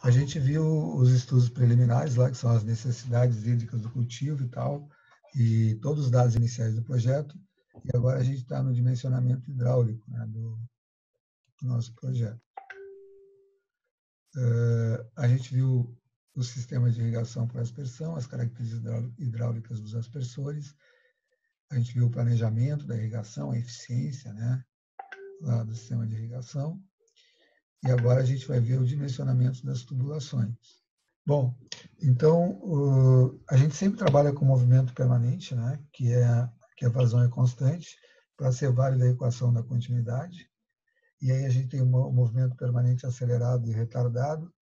A gente viu os estudos preliminares lá, que são as necessidades hídricas do cultivo e tal, e todos os dados iniciais do projeto, e agora a gente está no dimensionamento hidráulico, né, do nosso projeto. A gente viu o sistema de irrigação por aspersão, as características hidráulicas dos aspersores, a gente viu o planejamento da irrigação, a eficiência, né, lá do sistema de irrigação, e agora a gente vai ver o dimensionamento das tubulações. Bom, então, a gente sempre trabalha com movimento permanente, né, que a vazão é constante, para ser válida a equação da continuidade. E aí a gente tem um movimento permanente acelerado e retardado.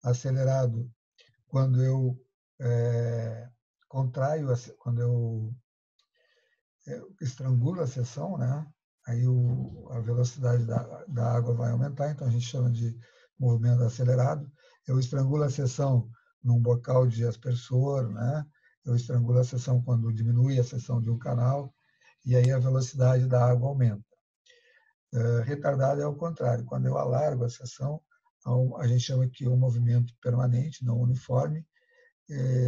Acelerado quando eu contraio, quando eu estrangulo a seção, né? Aí a velocidade da água vai aumentar, então a gente chama de movimento acelerado. Eu estrangulo a seção num bocal de aspersor, né? Eu estrangulo a seção quando diminui a seção de um canal, e aí a velocidade da água aumenta. Retardado é o contrário, quando eu alargo a seção, a gente chama que um movimento permanente, não uniforme,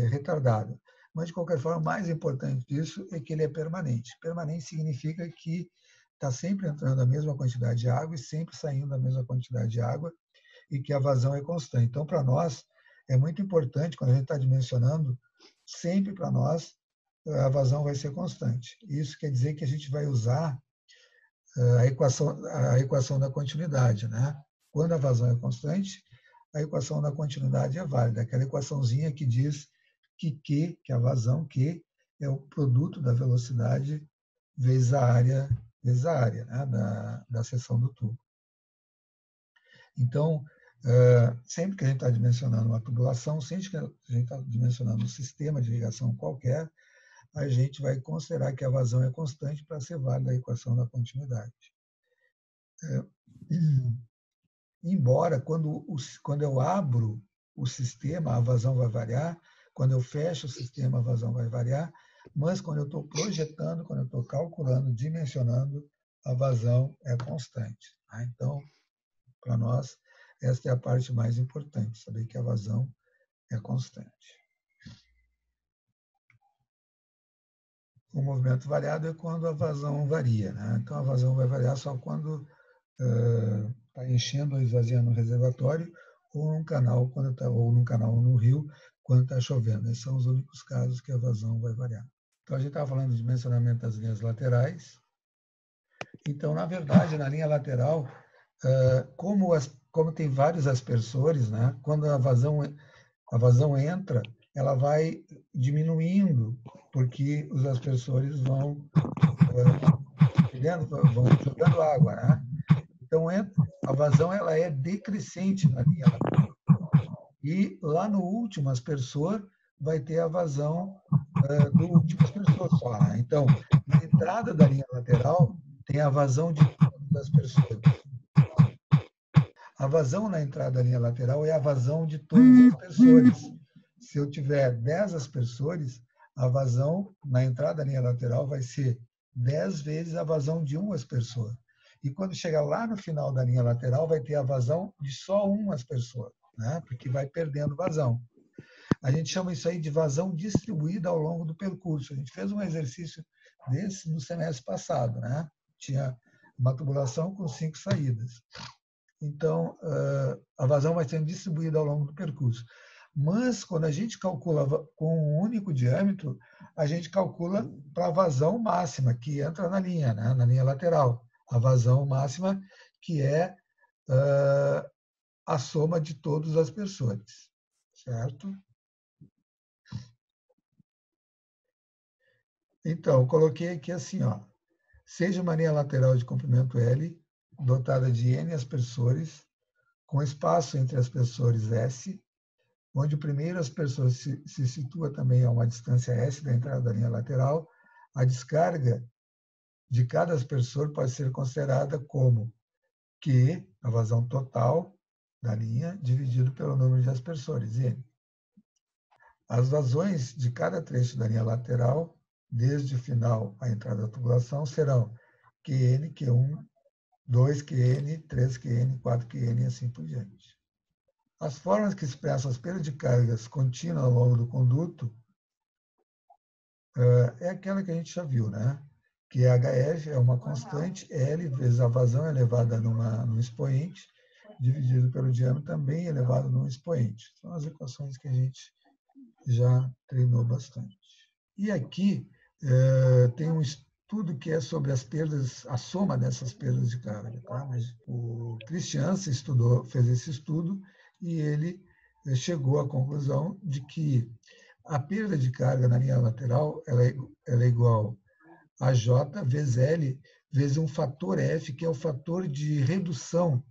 retardado. Mas, de qualquer forma, o mais importante disso é que ele é permanente. Permanente significa que está sempre entrando a mesma quantidade de água e sempre saindo a mesma quantidade de água, e que a vazão é constante. Então, para nós, é muito importante, quando a gente está dimensionando, sempre para nós, a vazão vai ser constante. Isso quer dizer que a gente vai usar a equação da continuidade, né? Quando a vazão é constante, a equação da continuidade é válida. Aquela equaçãozinha que diz que a vazão, Q, é o produto da velocidade vezes a área, né, da seção do tubo. Então, sempre que a gente está dimensionando uma tubulação, sempre que a gente está dimensionando um sistema de irrigação qualquer, a gente vai considerar que a vazão é constante para ser válida a equação da continuidade. Embora, quando eu abro o sistema, a vazão vai variar, quando eu fecho o sistema, a vazão vai variar, mas quando eu estou projetando, quando eu estou calculando, dimensionando, a vazão é constante. Tá? Então, para nós, esta é a parte mais importante, saber que a vazão é constante. O movimento variado é quando a vazão varia. Né? Então, a vazão vai variar só quando está enchendo ou esvaziando o reservatório, ou num canal, ou num canal ou no rio, quando está chovendo. Esses são os únicos casos que a vazão vai variar. Então, a gente estava falando de dimensionamento das linhas laterais. Então, na verdade, na linha lateral, como tem vários aspersores, né, quando a vazão entra, ela vai diminuindo, porque os aspersores vão jogando água, né? Então, a vazão ela é decrescente na linha lateral. E lá no último aspersor vai ter a vazão do último aspersor só. Né? Então, na entrada da linha lateral tem a vazão de todos os aspersores. A vazão na entrada da linha lateral é a vazão de todos os aspersores. Se eu tiver 10 aspersores, a vazão na entrada da linha lateral vai ser 10 vezes a vazão de um aspersor. E quando chegar lá no final da linha lateral, vai ter a vazão de só um aspersor, né? Porque vai perdendo vazão. A gente chama isso aí de vazão distribuída ao longo do percurso. A gente fez um exercício desse no semestre passado, né? Tinha uma tubulação com 5 saídas. Então, a vazão vai sendo distribuída ao longo do percurso. Mas, quando a gente calcula com um único diâmetro, a gente calcula para a vazão máxima, que entra na linha, né? Na linha lateral. A vazão máxima, que é a soma de todos os aspersores. Certo? Então, eu coloquei aqui assim, ó. Seja uma linha lateral de comprimento L, dotada de N aspersores, com espaço entre aspersores S, onde o primeiro aspersor se situa também a uma distância S da entrada da linha lateral, a descarga de cada aspersor pode ser considerada como Q, a vazão total da linha, dividido pelo número de aspersores, N. As vazões de cada trecho da linha lateral, desde o final à entrada da tubulação, serão QN, Q1, 2QN, 3QN, 4QN e assim por diante. As formas que expressam as perdas de cargas contínuas ao longo do conduto é aquela que a gente já viu, né? Que é HF é uma constante, L vezes a vazão elevada num expoente, dividido pelo diâmetro também elevado num expoente. São as equações que a gente já treinou bastante. E aqui tem um estudo que é sobre as perdas, a soma dessas perdas de carga. Tá? Mas o Christiansen fez esse estudo e ele chegou à conclusão de que a perda de carga na linha lateral ela é igual a J vezes L vezes um fator F, que é o fator de redução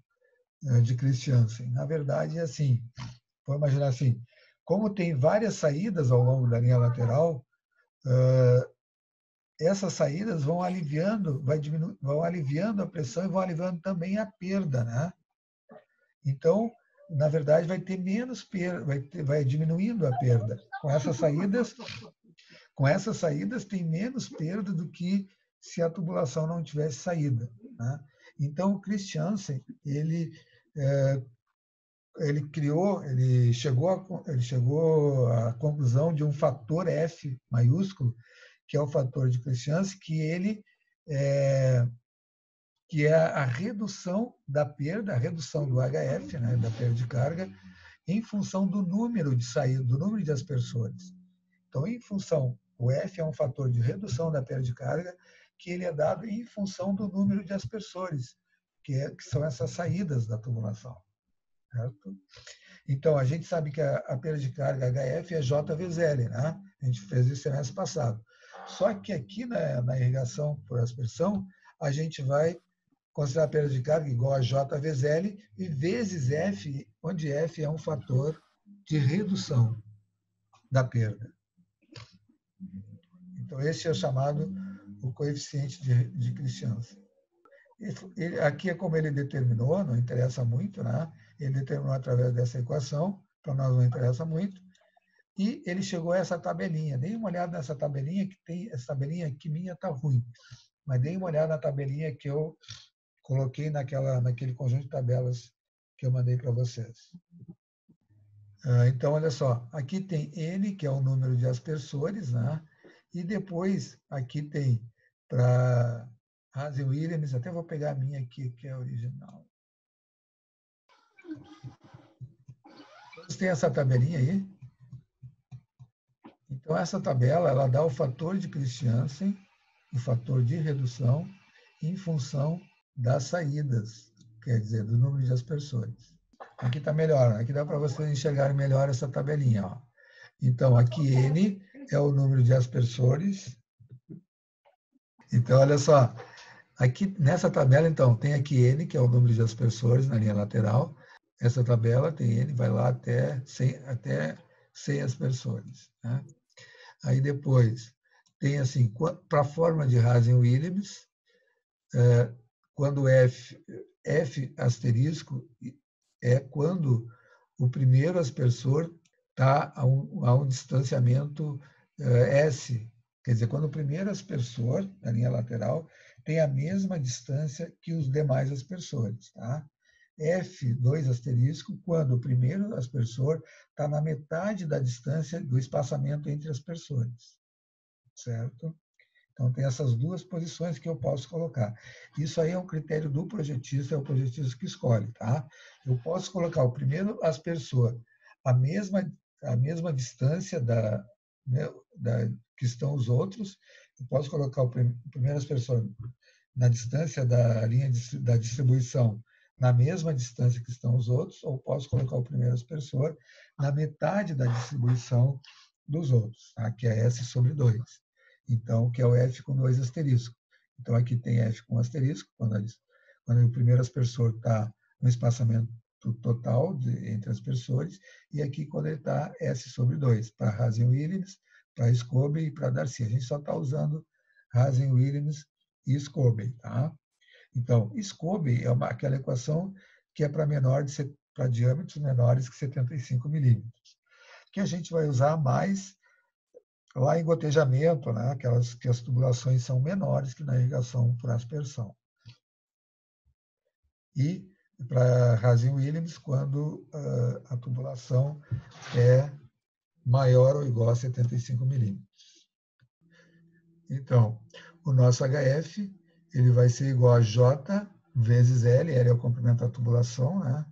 de Christiansen. Na verdade, é assim, vamos imaginar assim, como tem várias saídas ao longo da linha lateral, essas saídas vão aliviando, vão aliviando a pressão e vão aliviando também a perda, né? Então, na verdade, vai ter menos perda, vai diminuindo a perda. Com essas saídas tem menos perda do que se a tubulação não tivesse saída, né? Então, o Christiansen, ele chegou à conclusão de um fator F maiúsculo, que é o fator de Christiansen, que é a redução da perda, a redução do HF, né, da perda de carga, em função do número de saídas, do número de aspersores. Então, o F é um fator de redução da perda de carga, que ele é dado em função do número de aspersores, que são essas saídas da tubulação. Certo? Então, a gente sabe que a perda de carga HF é J vezes L, né? A gente fez isso semestre passado. Só que aqui na irrigação por aspersão, a gente vai considerar a perda de carga igual a J vezes L e vezes F, onde F é um fator de redução da perda. Então, esse é o chamado o coeficiente de Christiansen. Aqui é como ele determinou, não interessa muito, né? Ele determinou através dessa equação, para nós não interessa muito, e ele chegou a essa tabelinha. Dê uma olhada nessa tabelinha, essa tabelinha aqui minha está ruim, mas dê uma olhada na tabelinha que eu coloquei naquele conjunto de tabelas que eu mandei para vocês. Então, olha só, aqui tem N, que é o número de aspersores, né? E depois, aqui tem para Hazen-Williams, até vou pegar a minha aqui, que é a original. Vocês têm essa tabelinha aí? Então, essa tabela, ela dá o fator de Christiansen, o fator de redução, em função das saídas, quer dizer, do número de aspersores. Aqui está melhor, aqui dá para vocês enxergarem melhor essa tabelinha. Ó. Então, aqui N é o número de aspersores. Então, olha só, aqui nessa tabela, então, tem aqui N, que é o número de aspersores na linha lateral. Essa tabela tem N, vai lá até 100 aspersores. Né? Aí depois tem assim, para a forma de Hazen-Williams, quando F asterisco é quando o primeiro aspersor está a um distanciamento S, quer dizer, quando o primeiro aspersor, na linha lateral, tem a mesma distância que os demais aspersores. Tá? F2 asterisco, quando o primeiro aspersor está na metade da distância do espaçamento entre aspersores. Certo? Então, tem essas duas posições que eu posso colocar. Isso aí é um critério do projetista, é o projetista que escolhe. Tá? Eu posso colocar o primeiro aspersor a mesma distância que estão os outros, eu posso colocar o primeiro aspersor na distância da linha da distribuição na mesma distância que estão os outros, ou posso colocar o primeiro aspersor na metade da distribuição dos outros, tá? Que é S sobre 2. Então, que é o F com 2 asteriscos. Então, aqui tem F com asterisco, quando o primeiro aspersor está no espaçamento total entre aspersores, e aqui quando ele está S sobre 2, para Hazen-Williams, para Scobie e para Darcy. A gente só está usando Hazen-Williams e Scobie. Tá? Então, Scobie é aquela equação que é para diâmetros menores que 75 milímetros, que a gente vai usar mais lá em gotejamento, né? Aquelas que as tubulações são menores que na irrigação por aspersão. E para Rasim-Williams quando a tubulação é maior ou igual a 75 milímetros. Então, o nosso HF ele vai ser igual a J vezes L, L é o comprimento da tubulação, né?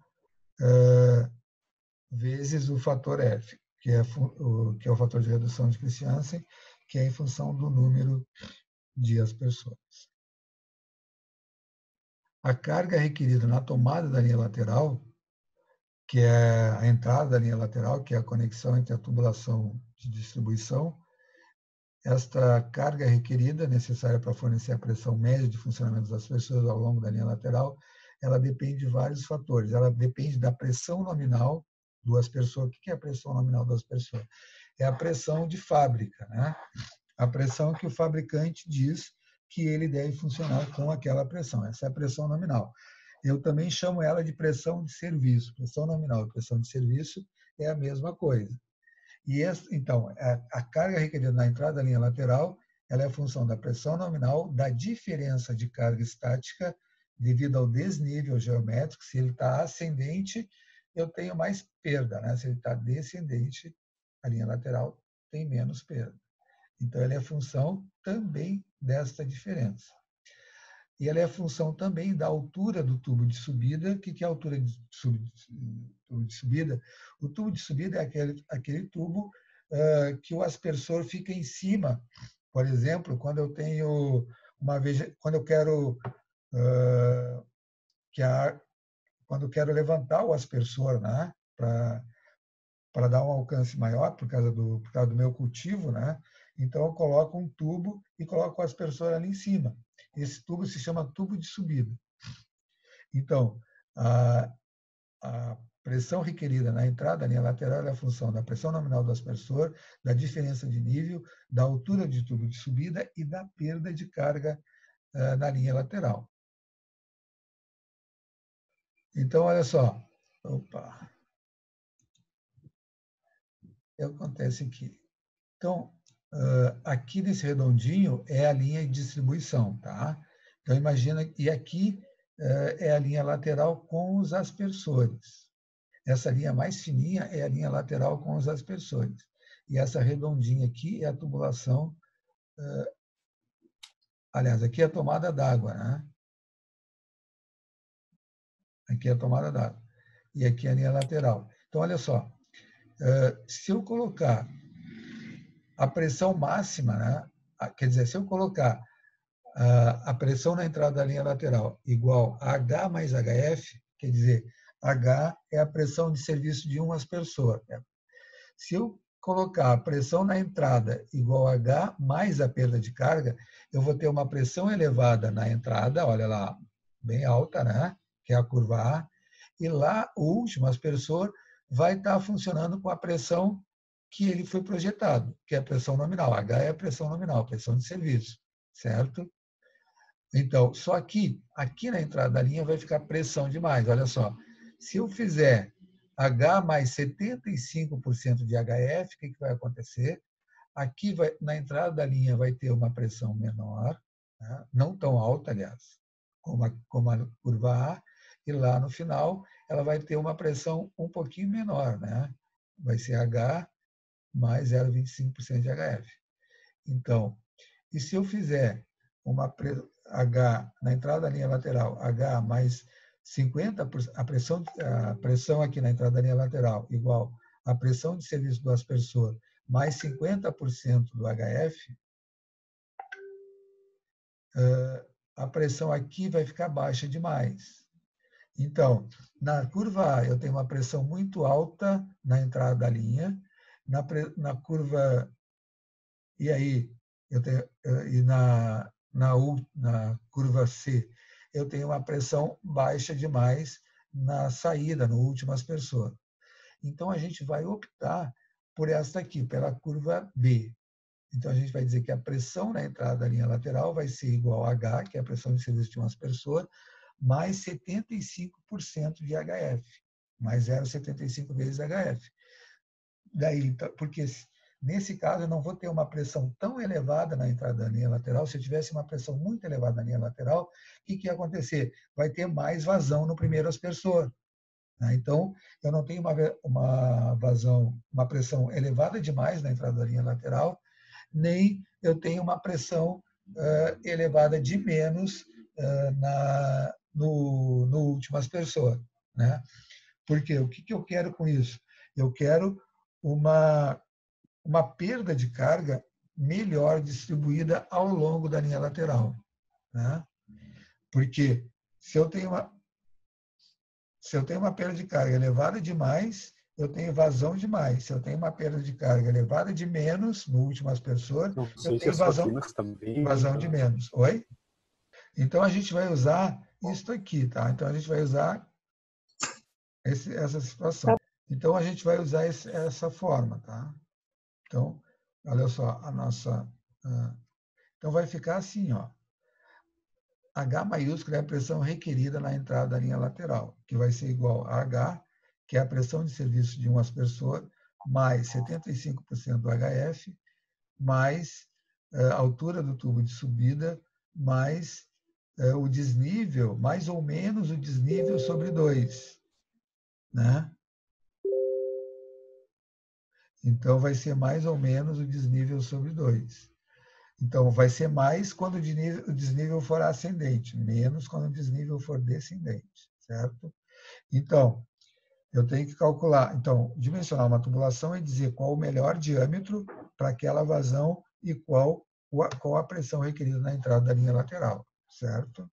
Vezes o fator F, que é o fator de redução de Christiansen, que é em função do número de aspersores. A carga requerida na tomada da linha lateral, que é a entrada da linha lateral, que é a conexão entre a tubulação de distribuição, esta carga requerida, necessária para fornecer a pressão média de funcionamento das aspersores ao longo da linha lateral, ela depende de vários fatores. Ela depende da pressão nominal do aspersor. O que é a pressão nominal do aspersor? É a pressão de fábrica, né? A pressão que o fabricante diz que ele deve funcionar com aquela pressão. Essa é a pressão nominal. Eu também chamo ela de pressão de serviço. Pressão nominal e pressão de serviço é a mesma coisa. E então, a carga requerida na entrada da linha lateral, ela é a função da pressão nominal, da diferença de carga estática devido ao desnível geométrico. Se ele está ascendente, eu tenho mais perda, né? Se ele está descendente, a linha lateral tem menos perda. Então, ela é função também desta diferença. E ela é função também da altura do tubo de subida. O que é a altura de tubo de subida? O tubo de subida é aquele tubo que o aspersor fica em cima. Por exemplo, quando eu tenho quando eu quero quando eu quero levantar o aspersor, né, para dar um alcance maior por causa do meu cultivo, né? Então eu coloco um tubo e coloco o aspersor ali em cima. Esse tubo se chama tubo de subida. Então, a pressão requerida na entrada da linha lateral é a função da pressão nominal do aspersor, da diferença de nível, da altura de tubo de subida e da perda de carga na linha lateral. Então, olha só. Opa. O que acontece aqui? Então, aqui nesse redondinho é a linha de distribuição, tá? Então, imagina, e aqui é a linha lateral com os aspersores. Essa linha mais fininha é a linha lateral com os aspersores. E essa redondinha aqui é a tubulação. Aliás, aqui é a tomada d'água, né? Aqui é a tomada d'água. E aqui é a linha lateral. Então, olha só. Se eu colocar a pressão máxima, né? Quer dizer, se eu colocar a pressão na entrada da linha lateral igual a H mais HF, quer dizer, H é a pressão de serviço de um aspersor. Se eu colocar a pressão na entrada igual a H mais a perda de carga, eu vou ter uma pressão elevada na entrada, olha lá, bem alta, né? Que é a curva A, e lá o último aspersor vai estar funcionando com a pressão que ele foi projetado, que é a pressão nominal. H é a pressão nominal, pressão de serviço, certo? Então, só que aqui na entrada da linha vai ficar pressão demais. Olha só, se eu fizer H mais 75% de HF, o que vai acontecer? Aqui na entrada da linha vai ter uma pressão menor, né? Não tão alta, aliás, como a curva A, e lá no final ela vai ter uma pressão um pouquinho menor, né? Vai ser H mais 0,25% de HF. Então, e se eu fizer uma H na entrada da linha lateral, H mais 50%, a pressão aqui na entrada da linha lateral igual à pressão de serviço do aspersor mais 50% do HF, a pressão aqui vai ficar baixa demais. Então, na curva A, eu tenho uma pressão muito alta na entrada da linha, na curva. E aí, eu tenho, e na curva C, eu tenho uma pressão baixa demais na saída, no último aspersor. Então, a gente vai optar por esta aqui, pela curva B. Então, a gente vai dizer que a pressão na entrada da linha lateral vai ser igual a H, que é a pressão de serviço de um aspersor, mais 75% de HF, mais 0,75 vezes HF. Daí, porque Nesse caso, eu não vou ter uma pressão tão elevada na entrada da linha lateral. Se eu tivesse uma pressão muito elevada na linha lateral, o que ia acontecer? Vai ter mais vazão no primeiro aspersor. Então, eu não tenho uma vazão, uma pressão elevada demais na entrada da linha lateral, nem eu tenho uma pressão elevada de menos no último aspersor. Né? Por quê? O que eu quero com isso? Eu quero uma perda de carga melhor distribuída ao longo da linha lateral. Né? Porque se eu tenho uma perda de carga elevada demais, eu tenho vazão demais. Se eu tenho uma perda de carga elevada de menos, no último aspersor, Não eu sei se tenho as rotinas também. vazão de menos. Oi? Então, a gente vai usar isso aqui, tá? Então, a gente vai usar essa situação. Então, a gente vai usar essa forma, tá? Então, olha só, a nossa... Então, vai ficar assim, ó. H maiúsculo é a pressão requerida na entrada da linha lateral, que vai ser igual a H, que é a pressão de serviço de um aspersor, mais 75% do HF, mais a altura do tubo de subida, mais o desnível, mais ou menos o desnível sobre 2. Né? Então, vai ser mais ou menos o desnível sobre 2. Então, vai ser mais quando o desnível for ascendente, menos quando o desnível for descendente, certo? Então, eu tenho que calcular. Então, dimensionar uma tubulação é dizer qual o melhor diâmetro para aquela vazão e qual a pressão requerida na entrada da linha lateral, certo?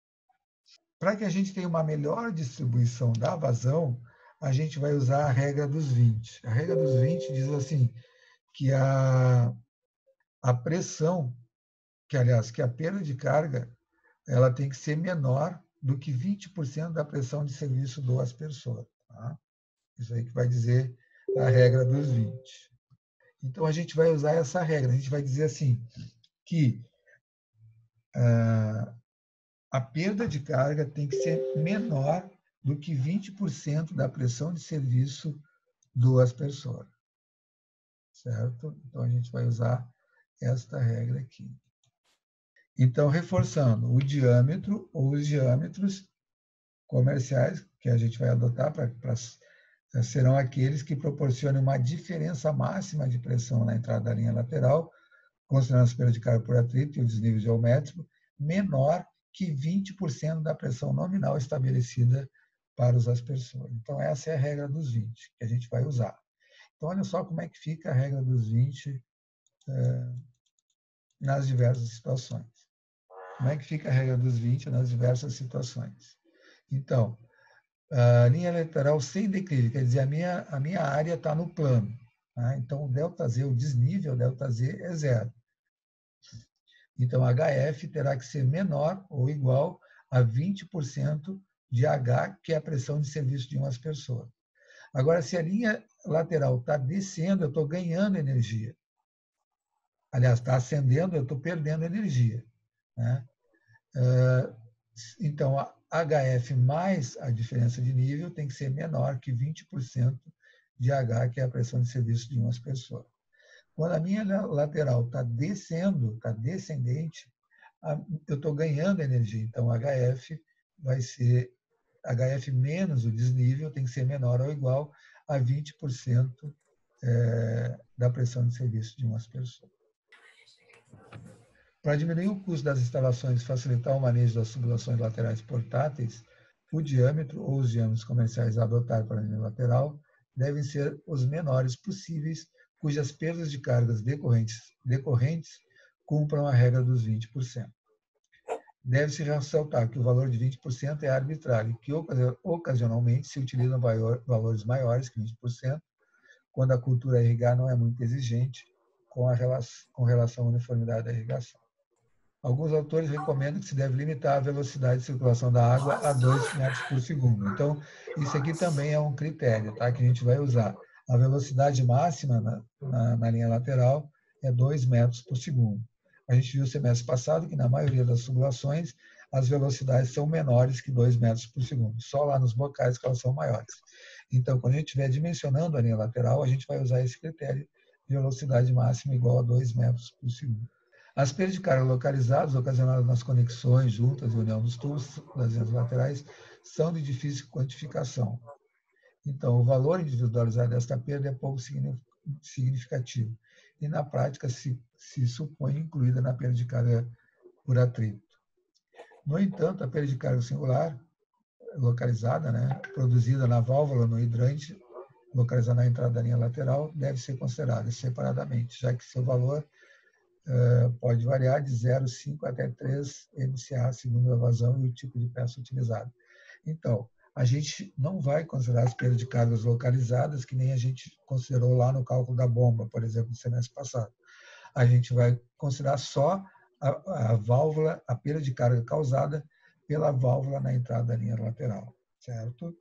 Para que a gente tenha uma melhor distribuição da vazão, a gente vai usar a regra dos 20. A regra dos 20 diz assim, que a pressão, que a perda de carga, ela tem que ser menor do que 20% da pressão de serviço do aspersor. Tá? Isso aí que vai dizer a regra dos 20. Então, a gente vai usar essa regra. A gente vai dizer assim, que a perda de carga tem que ser menor do que 20% da pressão de serviço do aspersor. Certo? Então, a gente vai usar esta regra aqui. Então, reforçando, o diâmetro ou os diâmetros comerciais que a gente vai adotar serão aqueles que proporcionem uma diferença máxima de pressão na entrada da linha lateral, considerando as perdas de carga por atrito e o desnível geométrico, menor que 20% da pressão nominal estabelecida para os aspersores. Então, essa é a regra dos 20 que a gente vai usar. Então, olha só como é que fica a regra dos 20 nas diversas situações. Como é que fica a regra dos 20 nas diversas situações? Então, a linha lateral sem declive, quer dizer, a minha área está no plano. Tá? Então, o ΔZ, o desnível ΔZ é zero. Então, HF terá que ser menor ou igual a 20% de H, que é a pressão de serviço de um aspersor. Agora, se a linha lateral está descendo, eu estou ganhando energia. Aliás, está ascendendo, eu estou perdendo energia. Né? Então, a HF mais a diferença de nível tem que ser menor que 20% de H, que é a pressão de serviço de um aspersor. Quando a minha lateral está descendo, está descendente, eu estou ganhando energia. Então, HF vai ser HF menos o desnível, tem que ser menor ou igual a 20% da pressão de serviço de um aspersor. Para diminuir o custo das instalações e facilitar o manejo das tubulações laterais portáteis, o diâmetro ou os diâmetros comerciais a adotar para a linha lateral devem ser os menores possíveis, cujas perdas de cargas decorrentes cumpram a regra dos 20%. Deve-se ressaltar que o valor de 20% é arbitrário e que ocasionalmente se utilizam valores maiores que 20%, quando a cultura a irrigar não é muito exigente com relação à uniformidade da irrigação. Alguns autores recomendam que se deve limitar a velocidade de circulação da água a 2 metros por segundo. Então, isso aqui também é um critério, tá? Que a gente vai usar. A velocidade máxima na linha lateral é 2 metros por segundo. A gente viu no semestre passado que, na maioria das tubulações, as velocidades são menores que 2 metros por segundo. Só lá nos bocais que elas são maiores. Então, quando a gente estiver dimensionando a linha lateral, a gente vai usar esse critério velocidade máxima igual a 2 metros por segundo. As perdas de carga localizadas, ocasionadas nas conexões, juntas e união dos tubos das linhas laterais, são de difícil quantificação. Então, o valor individualizado desta perda é pouco significativo e, na prática, se supõe incluída na perda de carga por atrito. No entanto, a perda de carga singular, localizada, né, produzida na válvula no hidrante, localizada na entrada da linha lateral, deve ser considerada separadamente, já que seu valor pode variar de 0,5 até 3 MCA, segundo a vazão e o tipo de peça utilizada. Então, a gente não vai considerar as perdas de cargas localizadas, que nem a gente considerou lá no cálculo da bomba, por exemplo, no semestre passado. A gente vai considerar só a válvula, a perda de carga causada pela válvula na entrada da linha lateral, certo?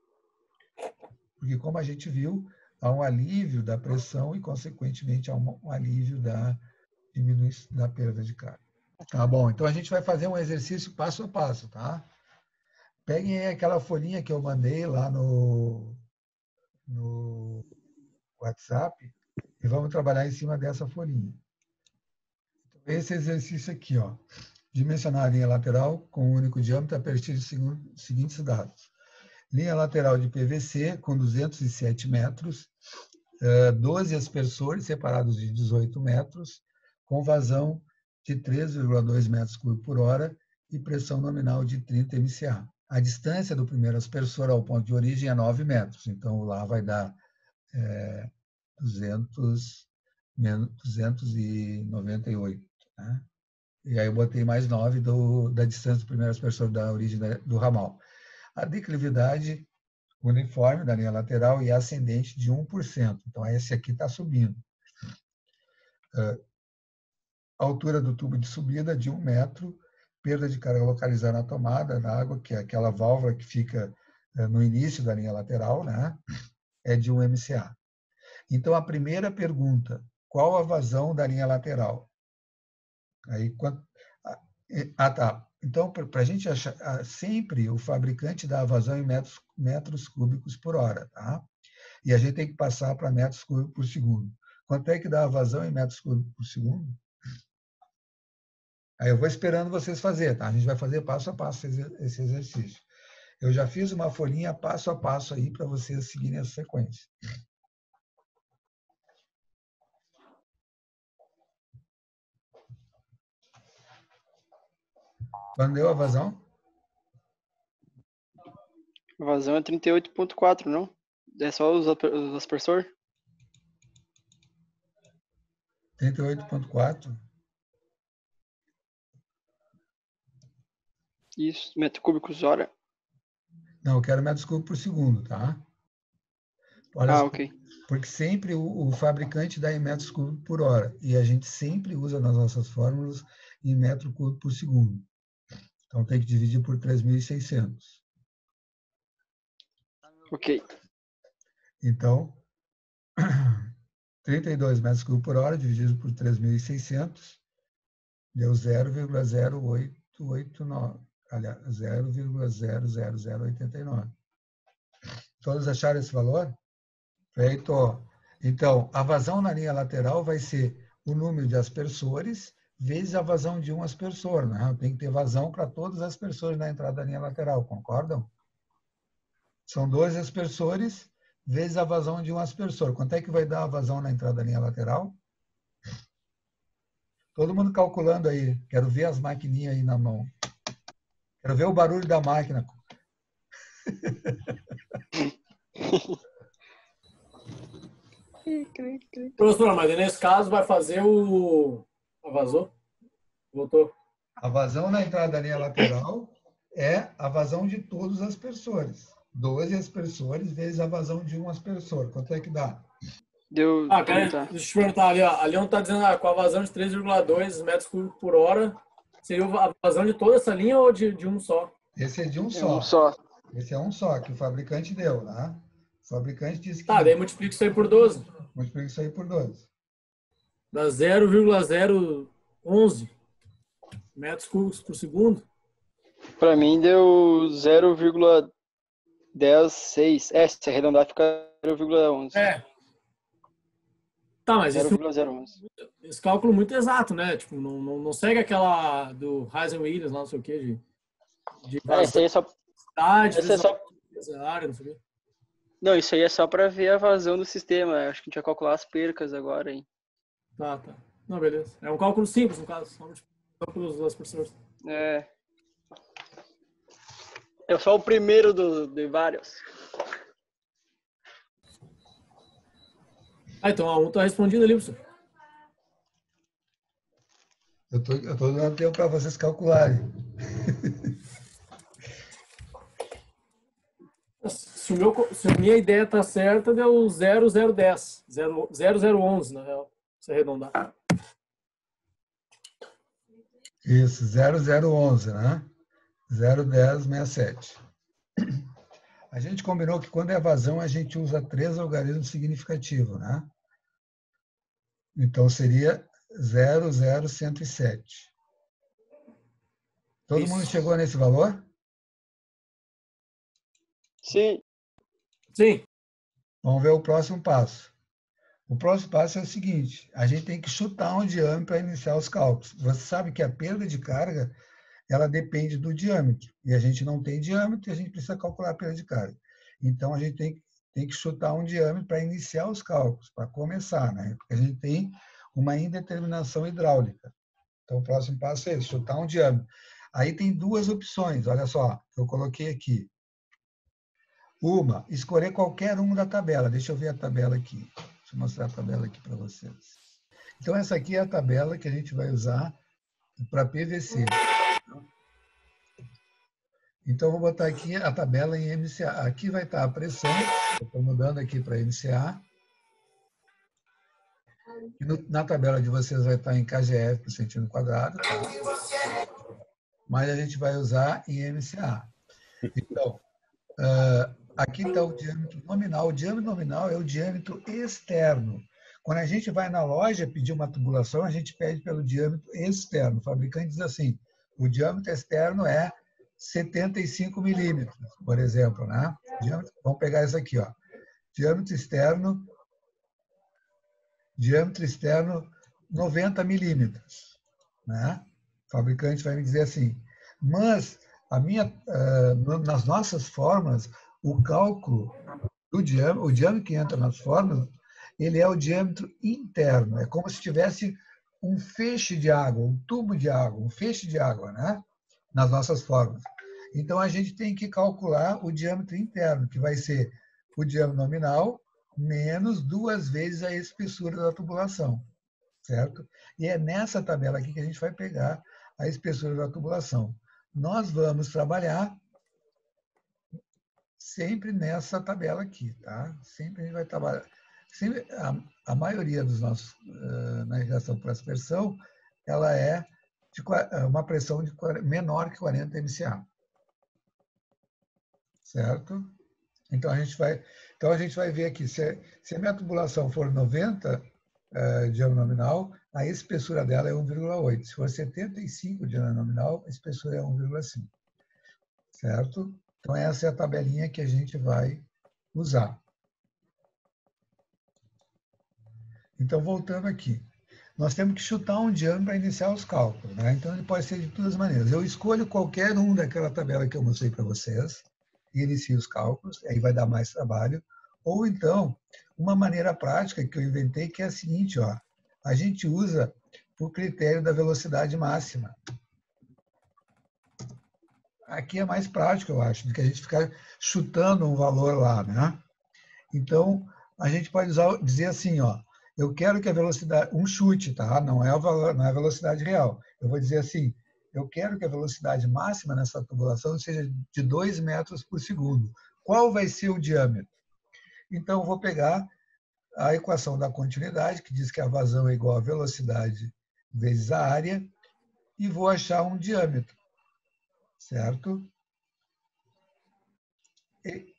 Porque, como a gente viu, há um alívio da pressão e, consequentemente, há um alívio da diminuição da perda de carga. Tá bom, então a gente vai fazer um exercício passo a passo, tá? Peguem aí aquela folhinha que eu mandei lá no WhatsApp e vamos trabalhar em cima dessa folhinha. Esse exercício aqui, ó, dimensionar a linha lateral com um único diâmetro a partir dos seguintes dados. Linha lateral de PVC com 207 metros, 12 aspersores separados de 18 metros, com vazão de 3,2 metros cúbicos por hora e pressão nominal de 30 MCA. A distância do primeiro aspersor ao ponto de origem é 9 metros, então lá vai dar 298. Né? E aí eu botei mais 9 da distância do primeiro aspersor da origem do ramal. A declividade uniforme da linha lateral e ascendente de 1%. Então, esse aqui está subindo. A altura do tubo de subida de 1 metro, perda de carga localizada na tomada da água, que é aquela válvula que fica no início da linha lateral, né? É de 1 MCA. Então, a primeira pergunta, qual a vazão da linha lateral? Aí, tá. Então, para a gente achar, sempre o fabricante dá a vazão em metros cúbicos por hora, tá? E a gente tem que passar para metros cúbicos por segundo. Quanto é que dá a vazão em metros cúbicos por segundo? Aí eu vou esperando vocês fazerem, tá? A gente vai fazer passo a passo esse exercício. Eu já fiz uma folhinha passo a passo aí para vocês seguirem essa sequência. Quando deu a vazão? A vazão é 38,4, não? É só os aspersor? 38,4. Isso, metro cúbicos hora. Não, eu quero metros cúbicos por segundo, tá? Olha, Ok. porque sempre o fabricante dá em metros cúbicos por hora. E a gente sempre usa nas nossas fórmulas em metro cúbico por segundo. Então tem que dividir por 3.600. Ok. Então, 32 metros cúbicos por hora dividido por 3.600 deu 0,0889. Aliás, 0,00089. Todos acharam esse valor? Feito. Então, a vazão na linha lateral vai ser o número de aspersores vezes a vazão de um aspersor. Né? Tem que ter vazão para todos os aspersores na entrada da linha lateral, concordam? São 12 aspersores vezes a vazão de um aspersor. Quanto é que vai dar a vazão na entrada da linha lateral? Todo mundo calculando aí. Quero ver as maquininhas aí na mão. Quero ver o barulho da máquina. Professor, mas nesse caso vai fazer o... Vazou? Voltou? A vazão na entrada da linha lateral é a vazão de todos os aspersores. 12 aspersores vezes a vazão de um aspersor. Quanto é que dá? Deu. Deixa eu te perguntar ali, ó. Ali onde está dizendo com a vazão de 3,2 metros cúbicos por hora, seria a vazão de toda essa linha ou de um só? Esse é de um É só. um só. Esse é um só, que o fabricante deu, né? O fabricante disse que... Tá, daí multiplica isso aí por 12. Multiplica isso aí por 12. Dá 0,011 metros cúbicos por segundo. Para mim deu 0,106. Se arredondar fica 0,11. É. Tá, mas isso, 0,011. esse cálculo muito exato, né? Tipo, não segue aquela do Heisen-Williams lá, não sei o quê, de Esse aí é só. vazão, Esse é só. área, não sei o quê. Não, isso aí é só para ver a vazão do sistema. Acho que a gente vai calcular as percas agora, hein? Tá. Não, beleza. É um cálculo simples, no caso. Só tipo, cálculos das pessoas. É. É só o primeiro de vários. Então a 1 tá respondida ali, professor. Eu tô dando tempo para vocês calcularem. Se a minha ideia tá certa, deu 0010. 0011, na real. Se arredondar. Isso, 0011, né? 01067. A gente combinou que quando é vazão, a gente usa 3 algarismos significativos, né? Então, seria 00107. Todo mundo chegou nesse valor? Sim. Sim. Vamos ver o próximo passo. O próximo passo é o seguinte, a gente tem que chutar um diâmetro para iniciar os cálculos. Você sabe que a perda de carga, ela depende do diâmetro. E a gente não tem diâmetro e a gente precisa calcular a perda de carga. Então, a gente tem que chutar um diâmetro para iniciar os cálculos, para começar, né? Porque a gente tem uma indeterminação hidráulica. Então, o próximo passo é esse, chutar um diâmetro. Aí tem 2 opções, olha só, que eu coloquei aqui. Uma, escolher qualquer uma da tabela. Deixa eu ver a tabela aqui. Deixa eu mostrar a tabela aqui para vocês. Então, essa aqui é a tabela que a gente vai usar para PVC. Então, eu vou botar aqui a tabela em MCA. Aqui vai estar a pressão. Eu estou mudando aqui para MCA. E na tabela de vocês vai estar em KGF por centímetro quadrado. Tá? Mas a gente vai usar em MCA. Então, aqui está o diâmetro nominal. O diâmetro nominal é o diâmetro externo. Quando a gente vai na loja pedir uma tubulação, a gente pede pelo diâmetro externo. O fabricante diz assim, o diâmetro externo é 75 milímetros, por exemplo. Né? Vamos pegar isso aqui. Ó. Diâmetro externo 90 milímetros. Né? O fabricante vai me dizer assim. Mas nas nossas fórmulas, o cálculo do diâmetro, o diâmetro que entra nas fórmulas, ele é o diâmetro interno. É como se tivesse um feixe de água, um tubo de água, um feixe de água, né? Nas nossas fórmulas. Então, a gente tem que calcular o diâmetro interno, que vai ser o diâmetro nominal menos 2 vezes a espessura da tubulação, certo? E é nessa tabela aqui que a gente vai pegar a espessura da tubulação. Nós vamos trabalhar sempre nessa tabela aqui, tá? Sempre a gente vai trabalhar. Sempre, a maioria dos nossos navegação por aspersão, ela é de uma pressão menor que 40 MCA. Certo? Então a gente vai ver aqui, se a minha tubulação for 90 diâmetro nominal, a espessura dela é 1,8. Se for 75 diâmetro nominal, a espessura é 1,5. Certo? Então, essa é a tabelinha que a gente vai usar. Então, voltando aqui. Nós temos que chutar um diâmetro para iniciar os cálculos. Né? Então, ele pode ser de todas as maneiras. Eu escolho qualquer um daquela tabela que eu mostrei para vocês e inicio os cálculos, aí vai dar mais trabalho. Ou, então, uma maneira prática que eu inventei, que é a seguinte, ó, a gente usa o critério da velocidade máxima. Aqui é mais prático, eu acho, do que a gente ficar chutando um valor lá, né? Então, a gente pode dizer assim, ó, eu quero que a velocidade, um chute, tá? Não é a velocidade real. Eu vou dizer assim, eu quero que a velocidade máxima nessa tubulação seja de 2 metros por segundo. Qual vai ser o diâmetro? Então, eu vou pegar a equação da continuidade, que diz que a vazão é igual a velocidade vezes a área, e vou achar um diâmetro. Certo?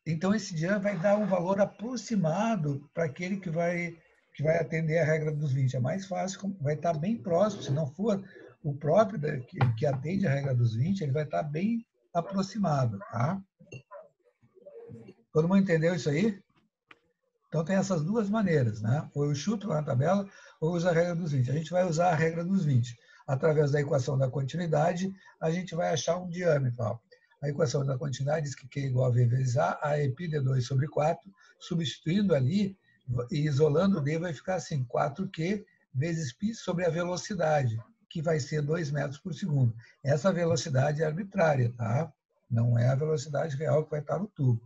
Então, esse diâmetro vai dar um valor aproximado para aquele que vai atender a regra dos 20. É mais fácil, vai estar bem próximo. Se não for o próprio que atende a regra dos 20, ele vai estar bem aproximado. Tá? Todo mundo entendeu isso aí? Então, tem essas duas maneiras, né? Ou eu chuto lá na tabela, ou eu uso a regra dos 20. A gente vai usar a regra dos 20. Através da equação da continuidade, a gente vai achar um diâmetro. Ó. A equação da continuidade diz que Q é igual a V vezes A é π de 2 sobre 4. Substituindo ali e isolando o D, vai ficar assim, 4Q vezes π sobre a velocidade, que vai ser 2 metros por segundo. Essa velocidade é arbitrária, tá? Não é a velocidade real que vai estar no tubo.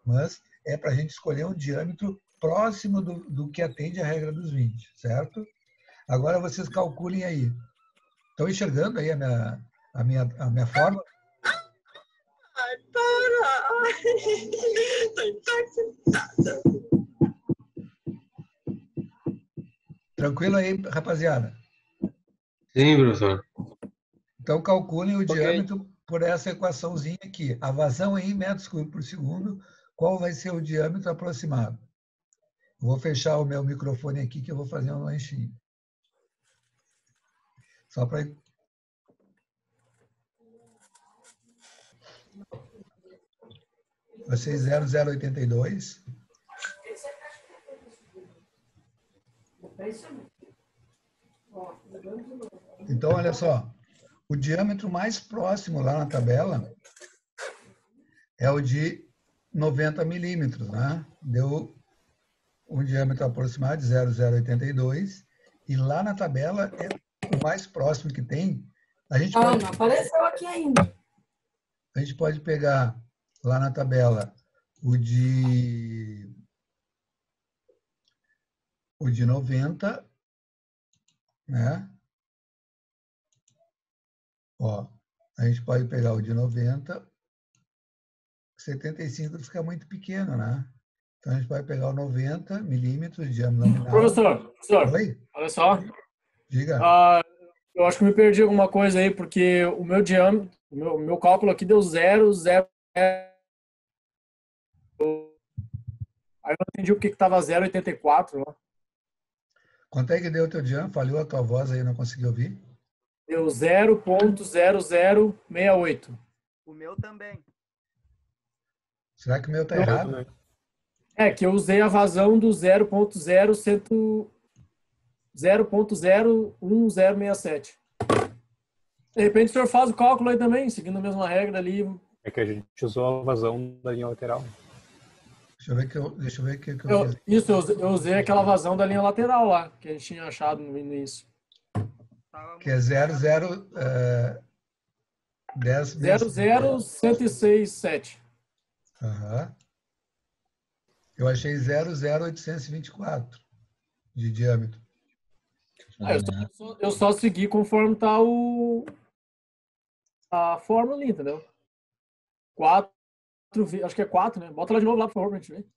Mas é para a gente escolher um diâmetro próximo do que atende à regra dos 20, certo? Agora vocês calculem aí. Estão enxergando aí a minha forma? Ai, para! Ai, tô impactada. Tranquilo aí, rapaziada? Sim, professor. Então, calculem o Ok. diâmetro por essa equaçãozinha aqui. A vazão é em metros cúbicos por segundo. Qual vai ser o diâmetro aproximado? Vou fechar o meu microfone aqui, que eu vou fazer um lanchinho. Só para... Vai ser 0,082. Então, olha só. O diâmetro mais próximo lá na tabela é o de 90 milímetros, né? Deu um diâmetro aproximado de 0,082. E lá na tabela, o mais próximo que tem, a gente Ah, pode... não apareceu aqui ainda. A gente pode pegar lá na tabela o de 90, né? Ó, a gente pode pegar o de 90, 75 fica muito pequeno, né? Então a gente vai pegar o 90 milímetros de diâmetro nominal. Professor, Oi? olha só. Diga. Eu acho que me perdi alguma coisa aí, porque o meu diâmetro, o meu cálculo aqui deu 0,0. Aí eu não entendi o que estava 0,84 lá. Quanto é que deu o teu diâmetro? Falhou a tua voz aí, não consegui ouvir? Deu 0,0068. O meu também. Será que o meu está errado? É, que eu usei a vazão do 0.01067. De repente o senhor faz o cálculo aí também, seguindo a mesma regra ali. É que a gente usou a vazão da linha lateral. Deixa eu ver o que eu fiz. Isso, eu usei aquela vazão da linha lateral lá, que a gente tinha achado no início. Que é 00167. Aham. Eu achei 0,0824 de diâmetro. Eu só segui conforme tá a fórmula ali, entendeu? 4, acho que é 4, né? Bota lá de novo lá, por favor, pra gente ver.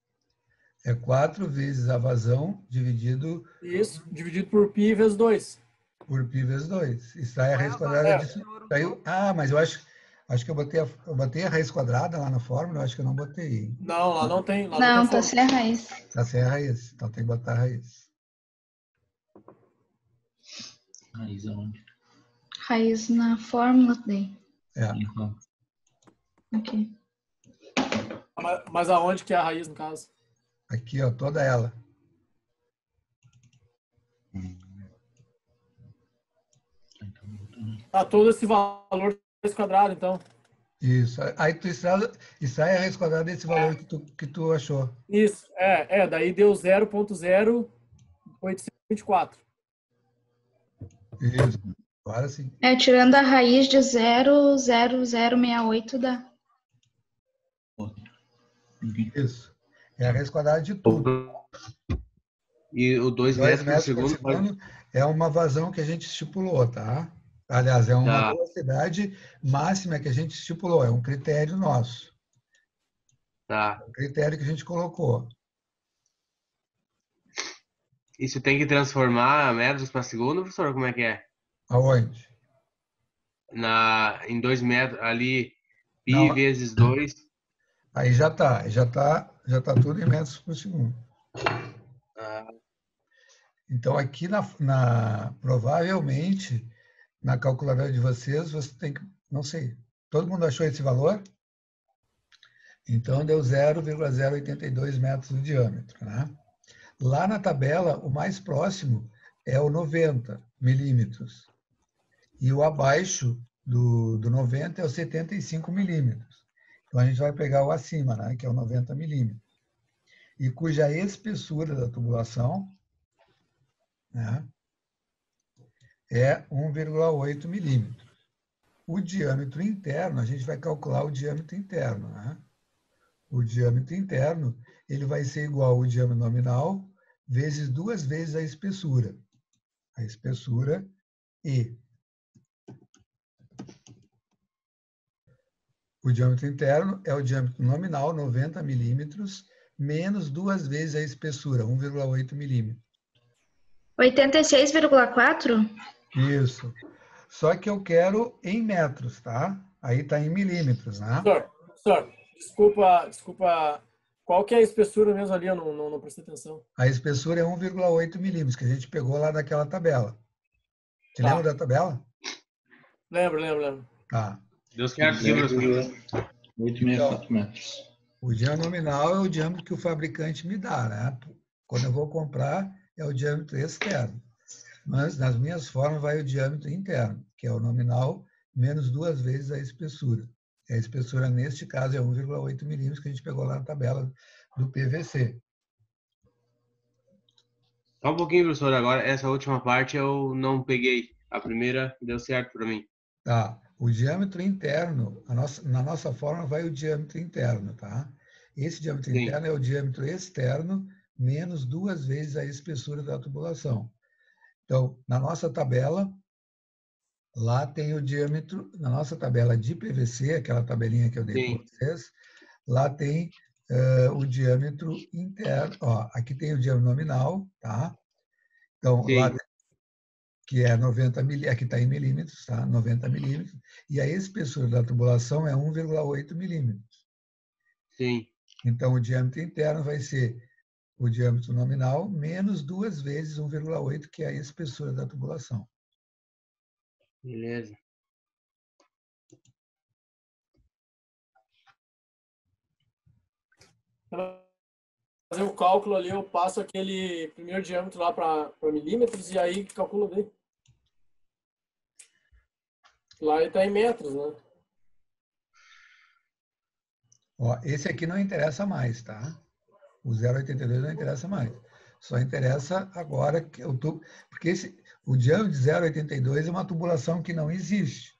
É 4 vezes a vazão dividido Isso, dividido por π vezes 2. por π vezes 2. E sai a raiz quadrada disso. Mas eu acho que eu botei a raiz quadrada lá na fórmula, eu acho que eu não botei. Não, lá não tem. Lá Não, tem tá sem a raiz. Tá sem a raiz, então tem que botar a raiz. Raiz aonde? Raiz na fórmula daí. É. Aqui. Mas aonde que é a raiz, no caso? Aqui, ó, toda ela. Tá todo esse valor quadrado, então. Isso. Aí tu sai a raiz quadrada desse valor que tu achou. Isso, daí deu 0.0824. Isso. Agora sim. Tirando a raiz de 0,0068 dá. Isso. É a raiz quadrada de tudo. E o 2 metros por segundo é uma vazão que a gente estipulou, tá? Aliás, é uma velocidade máxima que a gente estipulou, é um critério nosso. Tá. É um critério que a gente colocou. Isso tem que transformar metros para segundo, professor? Como é que é? Aonde? Em 2 metros, ali, π Não. vezes 2. Aí já tá tudo em metros por segundo. Então, aqui provavelmente, na calculadora de vocês, você tem que, não sei, todo mundo achou esse valor? Então, deu 0,082 metros de diâmetro, né? Lá na tabela, o mais próximo é o 90 milímetros. E o abaixo do 90 é o 75 milímetros. Então, a gente vai pegar o acima, né, que é o 90 milímetros. E cuja espessura da tubulação, né, é 1,8 milímetros. O diâmetro interno, a gente vai calcular o diâmetro interno, né? O diâmetro interno, ele vai ser igual ao diâmetro nominal vezes 2 vezes a espessura. A espessura E. O diâmetro interno é o diâmetro nominal, 90 milímetros, menos 2 vezes a espessura, 1,8 milímetros. 86,4? Isso. Só que eu quero em metros, tá? Aí está em milímetros, né? Professor, desculpa. Qual que é a espessura mesmo ali? Eu não prestei atenção. A espessura é 1,8 milímetros, que a gente pegou lá daquela tabela. Te Tá. lembra da tabela? Lembro. Tá. Deu certo aqui, professor. 864 metros. O diâmetro nominal é o diâmetro que o fabricante me dá, né? Quando eu vou comprar, é o diâmetro externo. Mas nas minhas formas vai o diâmetro interno, que é o nominal menos 2 vezes a espessura. A espessura, neste caso, é 1,8 milímetros, que a gente pegou lá na tabela do PVC. Só um pouquinho, professor. Agora, essa última parte eu não peguei. A primeira deu certo para mim. Tá. O diâmetro interno, na nossa forma vai o diâmetro interno, tá? Esse diâmetro Sim. interno é o diâmetro externo menos 2 vezes a espessura da tubulação. Então, na nossa tabela, lá tem o diâmetro, na nossa tabela de PVC, aquela tabelinha que eu dei para vocês, lá tem o diâmetro interno. Ó, aqui tem o diâmetro nominal, tá? Então, Sim. lá que é 90 milímetros, aqui está em milímetros, tá? 90 milímetros, e a espessura da tubulação é 1,8 milímetros. Sim. Então, o diâmetro interno vai ser o diâmetro nominal menos 2 vezes 1,8, que é a espessura da tubulação. Beleza. Para fazer o cálculo ali, eu passo aquele primeiro diâmetro lá para milímetros e aí calculo daí. Lá ele está em metros, né? Ó, esse aqui não interessa mais, tá? O 0,82 não interessa mais. Só interessa agora que eu tô, porque o diâmetro de 0,82 é uma tubulação que não existe.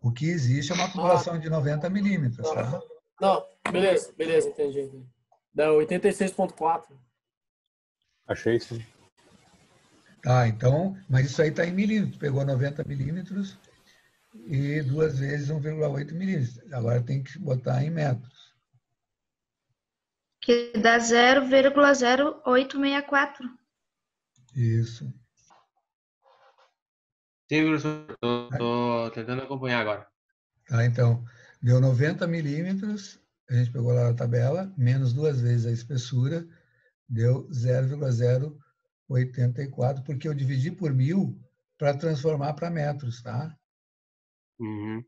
O que existe é uma tubulação de 90 milímetros, tá? Não, beleza, entendi. Dá 86,4. Achei sim. Tá, então, mas isso aí está em milímetros. Pegou 90 milímetros e 2 vezes 1,8 milímetros. Agora tem que botar em metros. Que dá 0,0864. Isso. Sim, professor. Tô tentando acompanhar agora. Tá, então, deu 90 milímetros, a gente pegou lá na tabela, menos 2 vezes a espessura, deu 0,084, porque eu dividi por 1000 para transformar para metros, tá? Uhum.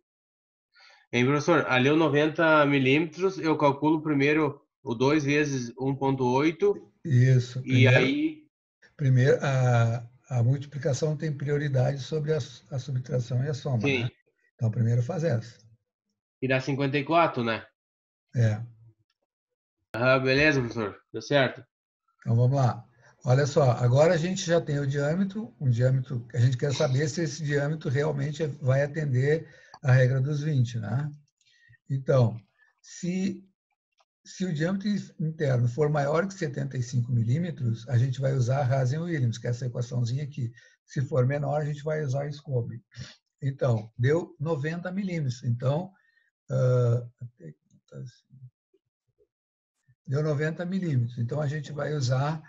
Hein, professor? Ali o 90 milímetros, eu calculo primeiro o 2 vezes 1,8. Isso. E aí... Primeiro, a multiplicação tem prioridade sobre a subtração e a soma, Sim. né? Então, primeiro faz essa. E dá 54, né? É. Beleza, professor. Deu certo. Então, vamos lá. Olha só, agora a gente já tem o diâmetro, um diâmetro, a gente quer saber se esse diâmetro realmente vai atender a regra dos 20, né? Então, se o diâmetro interno for maior que 75 milímetros, a gente vai usar a Hazen-Williams, que é essa equaçãozinha aqui. Se for menor, a gente vai usar a Scobie. Então, deu 90 milímetros. Então, deu 90 milímetros. Então, a gente vai usar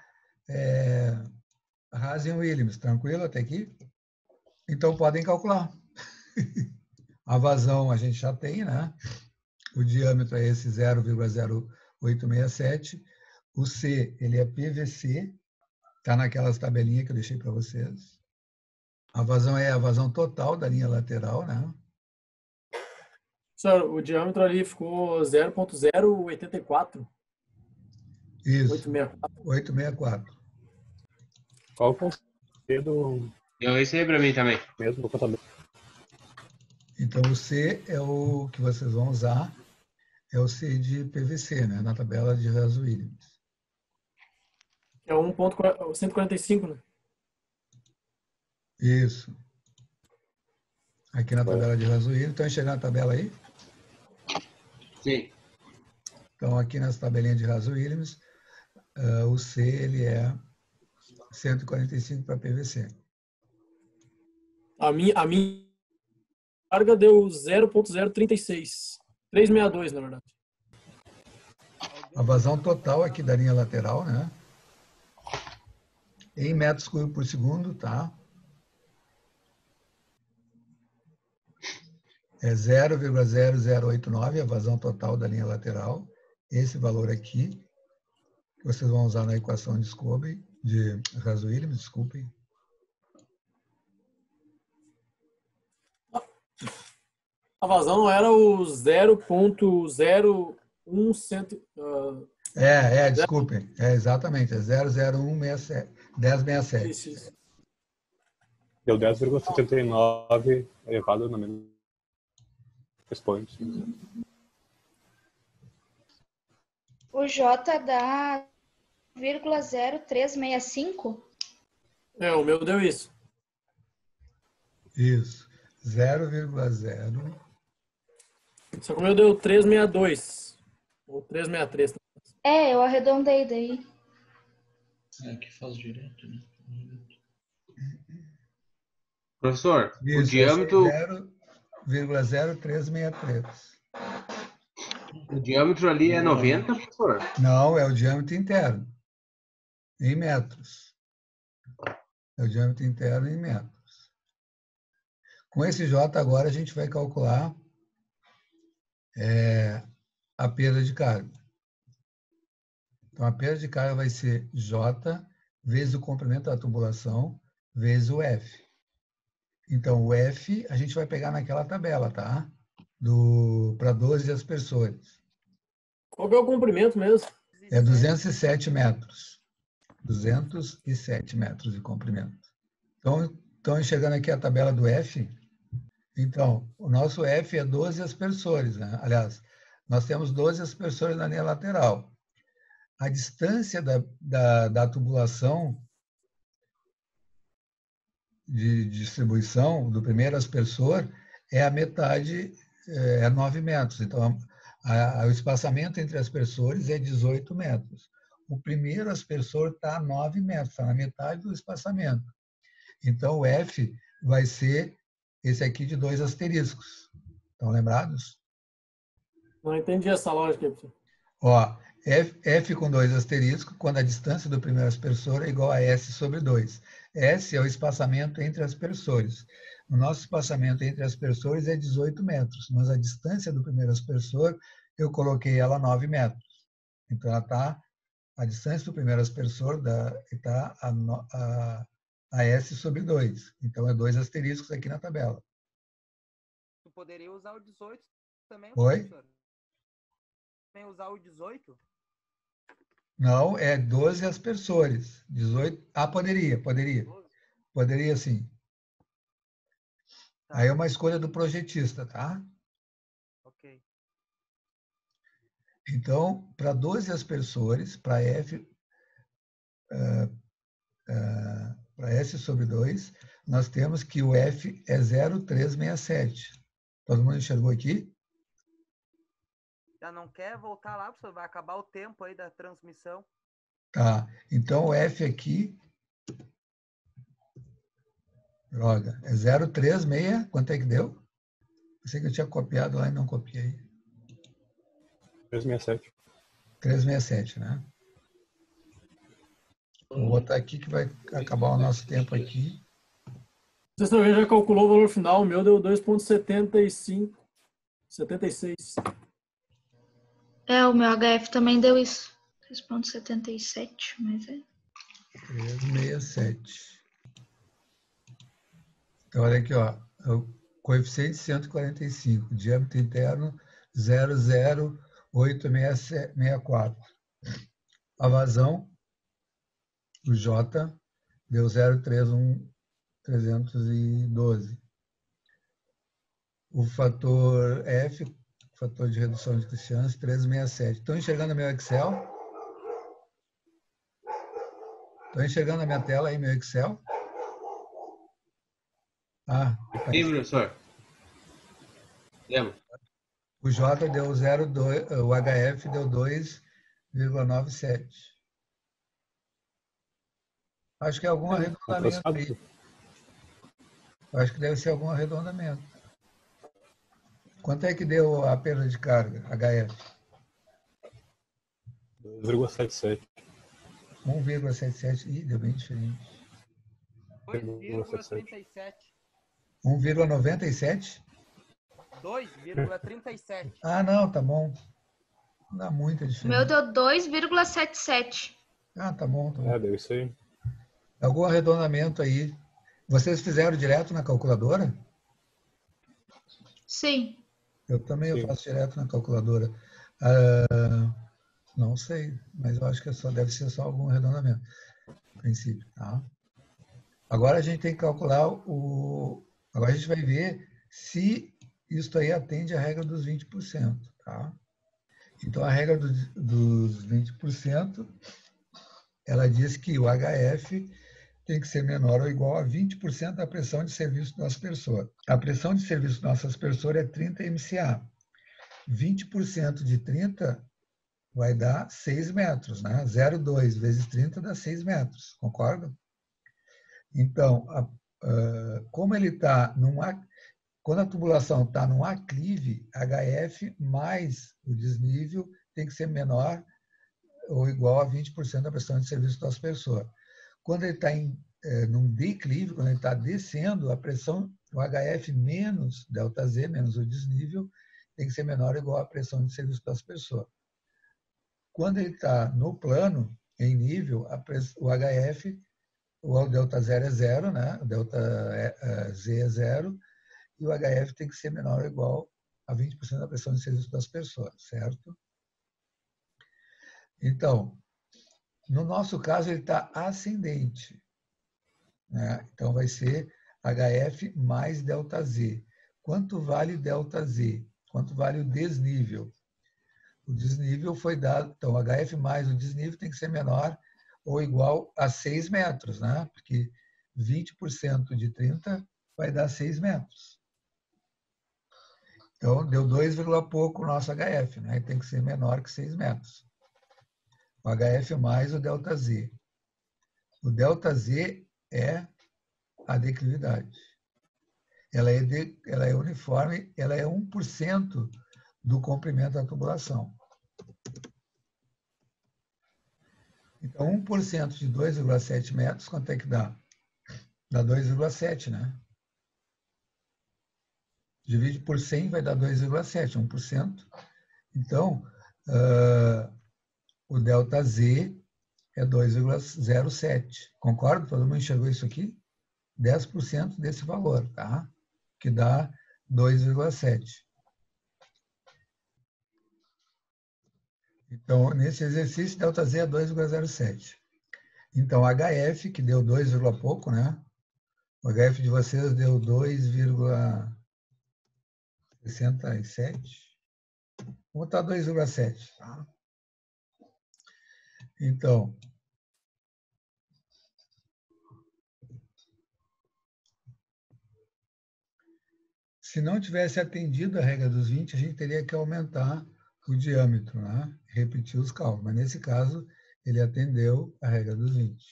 a Hazen-Williams. Tranquilo até aqui? Então, podem calcular. A vazão a gente já tem, né? O diâmetro é esse 0,0867. O C, ele é PVC. Está naquelas tabelinhas que eu deixei para vocês. A vazão é a vazão total da linha lateral, né? Senhor, o diâmetro ali ficou 0.084. Isso, 864. 864. Qual o conceito do Deu esse aí pra mim também. mesmo contamento? Então, o C é o que vocês vão usar, é o C de PVC, né? Na tabela de Haas-Williams. É 1.145, né? Isso. Aqui na tabela de Haas-Williams. Estão enxergando a tabela aí? Sim. Então, aqui nessa tabelinha de Haas-Williams, o C ele é 145 para PVC. A minha carga deu 0.036. 362, na verdade. A vazão total aqui da linha lateral, né? Em metros cúbicos por segundo, tá? É 0,0089 a vazão total da linha lateral. Esse valor aqui, que vocês vão usar na equação de Scobie, de Haas-Williams, desculpem. A vazão não era o 0.01 Desculpem. É exatamente, é 1067. Isso. Deu 10,79 elevado na mesma expoente. O J dá 0,0365. O meu deu isso. Isso. 0,0. Só que o meu deu 362. Ou 363. Eu arredondei daí. Aqui faz direto, né? Professor, o Isso, diâmetro, 0,0363. o diâmetro ali é 90, professor? Não, é o diâmetro interno, em metros. É o diâmetro interno em metros. Com esse J agora a gente vai calcular a perda de carga. Então, a perda de carga vai ser J vezes o comprimento da tubulação vezes o F. Então, o F a gente vai pegar naquela tabela, tá? Para 12 aspersores. Qual que é o comprimento mesmo? É 207 metros. 207 metros de comprimento. Então, estão enxergando aqui a tabela do F? Então, o nosso F é 12 aspersores, né? Aliás, nós temos 12 aspersores na linha lateral. A distância da tubulação de distribuição do primeiro aspersor é a metade, é 9 metros. Então, o espaçamento entre aspersores é 18 metros. O primeiro aspersor está a 9 metros, está na metade do espaçamento. Então, o F vai ser esse aqui de 2 asteriscos. Estão lembrados? Não entendi essa lógica aí, professor. Ó, F com 2 asteriscos, quando a distância do primeiro aspersor é igual a S sobre 2. S é o espaçamento entre aspersores. O nosso espaçamento entre aspersores é 18 metros, mas a distância do primeiro aspersor, eu coloquei ela a 9 metros. Então, a distância do primeiro aspersor está a S sobre 2. Então, é 2 asteriscos aqui na tabela. Tu poderia usar o 18 também, Oi? professor? Também usar o 18? Não, é 12 aspersores. 18. Poderia. Poderia sim. Tá. Aí é uma escolha do projetista, tá? Ok. Então, para 12 aspersores, para F, para S sobre 2, nós temos que o F é 0,367. Todo mundo enxergou aqui? Já não quer voltar lá, professor? Vai acabar o tempo aí da transmissão. Tá. Então, o F aqui, droga, é 0,36. Quanto é que deu? Pensei que eu tinha copiado lá e não copiei. 367. 367, né? Vou botar aqui que vai acabar o nosso tempo aqui. Você já calculou o valor final, o meu deu 2.75, 76. O meu HF também deu isso. 3,77, mas é. 367. Então, olha aqui, ó. coeficiente 145, diâmetro interno 0,0864. A vazão, o J, deu 0,31312. O fator F, fator de redução de Christiansen, 367. Estão enxergando meu Excel? Estão enxergando a minha tela aí, meu Excel? Ah, Sim, professor. Lembro. o J deu 0,2, o HF deu 2,97. Acho que é algum arredondamento aí. Acho que deve ser algum arredondamento. Quanto é que deu a perda de carga, HF? 2,77. 1,77. Ih, deu bem diferente. 2,37. 1,97? 2,37. Ah, não, tá bom. Não dá muita O meu diferença. deu 2,77. Ah, tá bom, tá bom. Deu isso aí. Algum arredondamento aí. Vocês fizeram direto na calculadora? Sim. Eu também Sim. eu faço direto na calculadora. Não sei, mas eu acho que deve ser só algum arredondamento, no princípio. Tá? Agora a gente tem que calcular Agora a gente vai ver se isso aí atende à regra dos 20%. Tá? Então, a regra dos 20%, ela diz que o HF tem que ser menor ou igual a 20% da pressão de serviço do aspersor. A pressão de serviço do nosso aspersor é 30 MCA. 20% de 30 vai dar 6 metros, né? 0,2 vezes 30 dá 6 metros, concorda? Então, como ele está quando a tubulação está num aclive, HF mais o desnível tem que ser menor ou igual a 20% da pressão de serviço do aspersor. Quando ele está num declive, quando ele está descendo, a pressão, o HF menos ΔZ, menos o desnível, tem que ser menor ou igual à pressão de serviço do aspersor. Quando ele está no plano, em nível, o HF, o ΔZ é zero, né? O ΔZ é zero, e o HF tem que ser menor ou igual a 20% da pressão de serviço do aspersor, certo? Então, no nosso caso, ele está ascendente, né? Então, vai ser HF mais ΔZ. Quanto vale ΔZ? Quanto vale o desnível? O desnível foi dado, então, HF mais o desnível tem que ser menor ou igual a 6 metros, né? Porque 20% de 30 vai dar 6 metros. Então, deu 2, pouco o nosso HF, né? Tem que ser menor que 6 metros. O HF mais o ΔZ. O ΔZ é a declividade. Ela é uniforme, ela é 1% do comprimento da tubulação. Então, 1% de 2,7 metros, quanto é que dá? Dá 2,7, né? Divide por 100 vai dar 2,7, 1%. Então, o ΔZ é 2,07. Concorda? Todo mundo enxergou isso aqui? 10% desse valor, tá? Que dá 2,7. Então, nesse exercício, ΔZ é 2,07. Então, HF, que deu 2, pouco, né? O HF de vocês deu 2,67. Vou botar 2,7, tá? Então, se não tivesse atendido a regra dos 20, a gente teria que aumentar o diâmetro, né? Repetir os cálculos. Mas, nesse caso, ele atendeu a regra dos 20.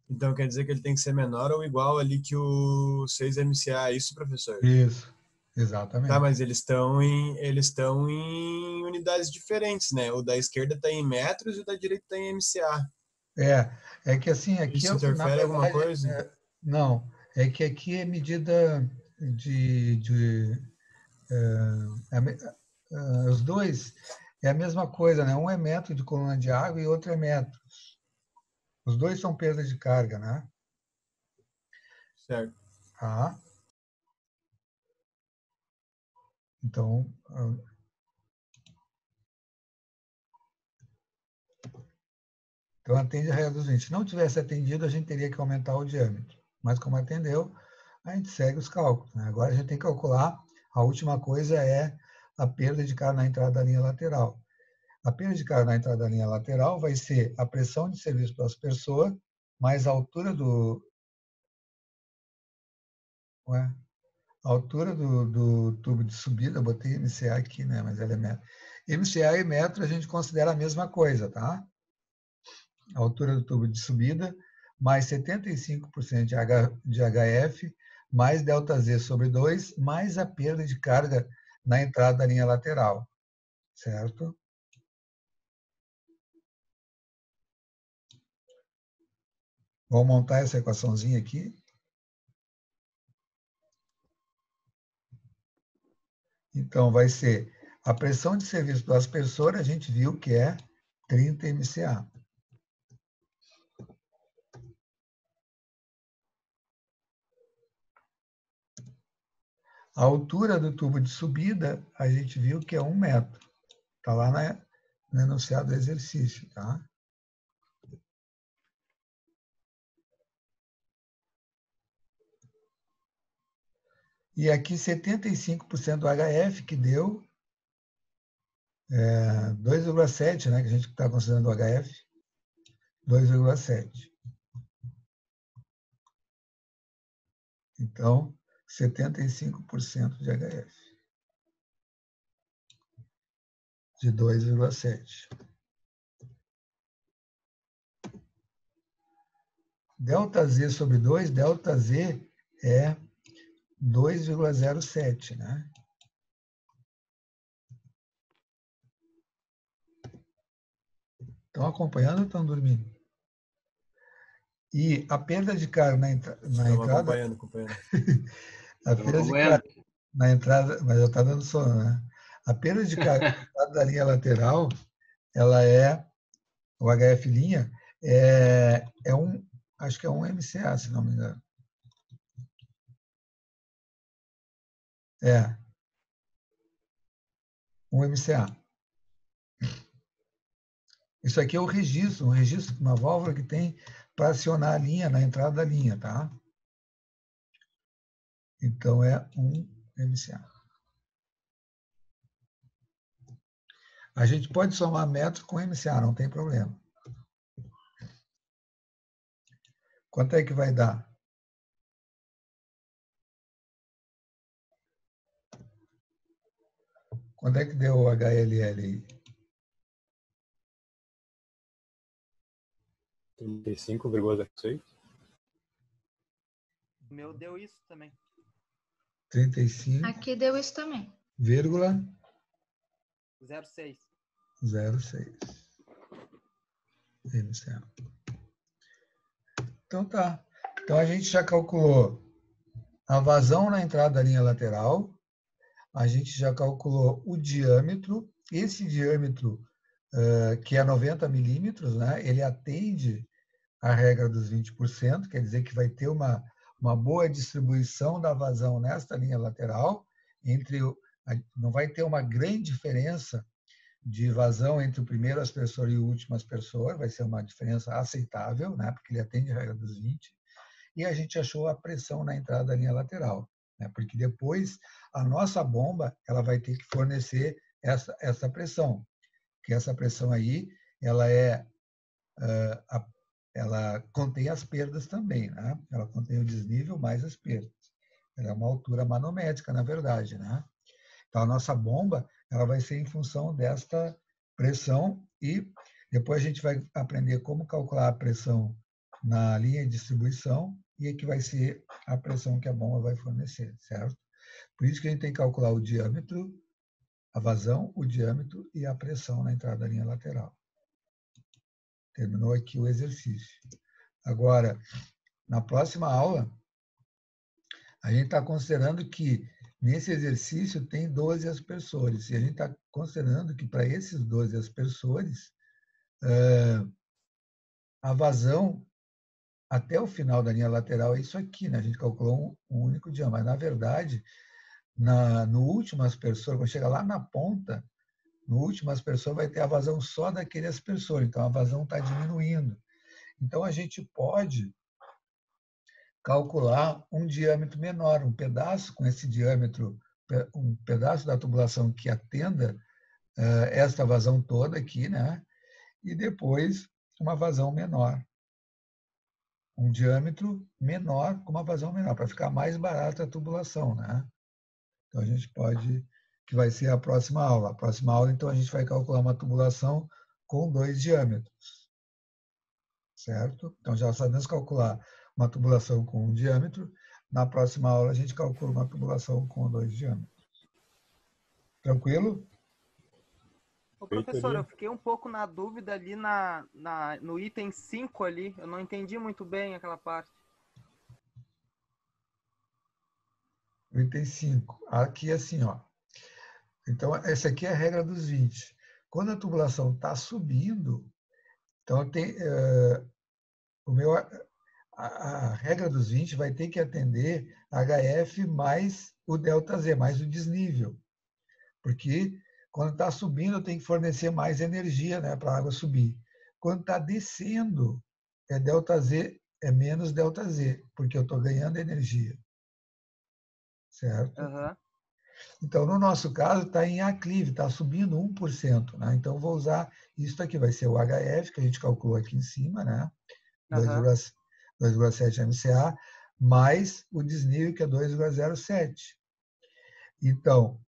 Então, quer dizer que ele tem que ser menor ou igual ali que o 6 MCA, é isso, professor? Isso, exatamente. Tá, mas eles estão em unidades diferentes, né? O da esquerda está em metros e o da direita está em MCA. É que assim, aqui... Isso interfere alguma coisa? Não, é que aqui é medida os dois é a mesma coisa, né? Um é metro de coluna de água e outro é metros. Os dois são perda de carga, né? Certo. Tá? Então, atende a regra dos 20. Se não tivesse atendido, a gente teria que aumentar o diâmetro. Mas como atendeu, a gente segue os cálculos, né? Agora a gente tem que calcular, a última coisa é a perda de carga na entrada da linha lateral. A perda de carga na entrada da linha lateral vai ser a pressão de serviço para aspersor mais a altura do... Ué? A altura do tubo de subida, eu botei MCA aqui, né? Mas ela é metro. MCA e metro a gente considera a mesma coisa, tá? A altura do tubo de subida, mais 75% de HF, mais ΔZ sobre 2, mais a perda de carga na entrada da linha lateral, certo? Vamos montar essa equaçãozinha aqui. Então, vai ser a pressão de serviço do aspersor, a gente viu que é 30 MCA. A altura do tubo de subida, a gente viu que é 1 metro. Está lá no enunciado do exercício, tá? E aqui 75% do HF, que deu 2,7, né? Que a gente está considerando o HF, 2,7. Então, 75% de HF. De 2,7. ΔZ sobre 2, ΔZ é 2,07, né? Estão acompanhando ou estão dormindo? E a perda de carga na entrada... acompanhando. A perda de carga na entrada... Mas já está dando sono, né? A perda de carga na entrada da linha lateral, ela é... O HF', acho que é 1 MCA, se não me engano. É. 1 MCA. Isso aqui é o registro, uma válvula que tem para acionar a linha na entrada da linha, tá? Então, é 1 MCA. A gente pode somar metros com MCA, não tem problema. Quanto é que vai dar? Quanto é que deu o HLL aí? 35,06. O meu deu isso também. 35. Aqui deu isso também. Vírgula 0,6. 0,6. MCA. Então tá. Então a gente já calculou a vazão na entrada da linha lateral, a gente já calculou o diâmetro. Esse diâmetro, que é 90 milímetros, né, ele atende a regra dos 20%, quer dizer que vai ter uma boa distribuição da vazão nesta linha lateral, não vai ter uma grande diferença de vazão entre o primeiro aspersor e o último aspersor, vai ser uma diferença aceitável, né, porque ele atende a regra dos 20%, e a gente achou a pressão na entrada da linha lateral, né, porque depois a nossa bomba ela vai ter que fornecer essa pressão, que essa pressão aí ela contém as perdas também, né? Ela contém o desnível mais as perdas. Ela é uma altura manométrica, na verdade, né? Então, a nossa bomba ela vai ser em função desta pressão e depois a gente vai aprender como calcular a pressão na linha de distribuição e que vai ser a pressão que a bomba vai fornecer, certo? Por isso que a gente tem que calcular o diâmetro, a vazão, o diâmetro e a pressão na entrada da linha lateral. Terminou aqui o exercício. Agora, na próxima aula, a gente está considerando que nesse exercício tem 12 aspersores. E a gente está considerando que para esses 12 aspersores, a vazão até o final da linha lateral é isso aqui, né? A gente calculou um único diâmetro. Mas, na verdade, no último aspersor, quando chega lá na ponta, no último aspersor vai ter a vazão só daquele aspersor, então a vazão está diminuindo. Então a gente pode calcular um diâmetro menor, um pedaço com esse diâmetro, um pedaço da tubulação que atenda esta vazão toda aqui, né? E depois uma vazão menor. Um diâmetro menor com uma vazão menor, para ficar mais barata a tubulação, né? Então a gente pode, que vai ser a próxima aula. A próxima aula, então, a gente vai calcular uma tubulação com 2 diâmetros. Certo? Então já sabemos calcular uma tubulação com 1 diâmetro. Na próxima aula a gente calcula uma tubulação com 2 diâmetros. Tranquilo? Ô, professor, eu fiquei um pouco na dúvida ali no item 5 ali. Eu não entendi muito bem aquela parte. O item 5. Aqui assim, ó. Então, essa aqui é a regra dos 20. Quando a tubulação está subindo, então a regra dos 20 vai ter que atender HF mais o ΔZ, mais o desnível. Porque quando está subindo, eu tenho que fornecer mais energia, né, para a água subir. Quando está descendo, ΔZ é menos ΔZ, porque eu estou ganhando energia. Certo? Uhum. Então, no nosso caso, está em aclive, está subindo 1%. Né? Então, eu vou usar isso aqui, vai ser o HF, que a gente calculou aqui em cima, né? 2,7 MCA, mais o desnível, que é 2,07. Então,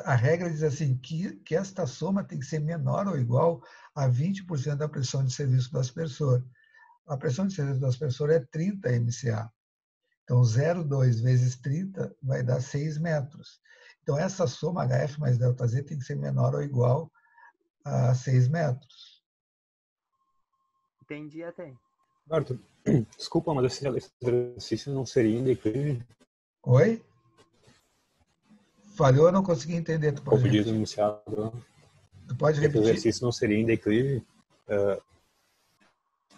a regra diz assim, que esta soma tem que ser menor ou igual a 20% da pressão de serviço do aspersor. A pressão de serviço do aspersor é 30 MCA. Então, 0,2 vezes 30 vai dar 6 metros. Então, essa soma HF mais ΔZ tem que ser menor ou igual a 6 metros. Entendi até. Arthur, desculpa, mas esse exercício não seria em declive? Oi? Falhou, eu não consegui entender. Tu O pode pedido repetir? iniciado. Tu pode Esse repetir? exercício não seria em declive?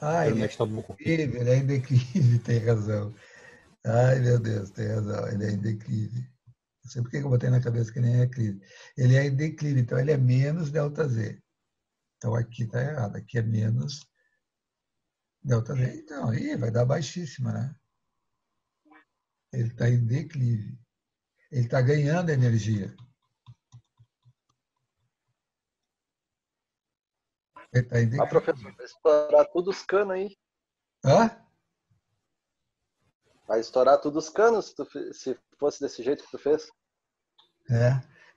Ele é em declive, tem razão. Ai, meu Deus, tem razão, ele é em declive. Não sei por que eu botei na cabeça que nem é declive. Ele é em declive, então ele é menos ΔZ. Então aqui está errado, aqui é menos ΔZ. Então, aí vai dar baixíssima, né? Ele está em declive. Ele está ganhando energia. Ele está em declive. Professor, vai estourar tudo os canos aí. Hã? Vai estourar tudo os canos se fosse desse jeito que tu fez.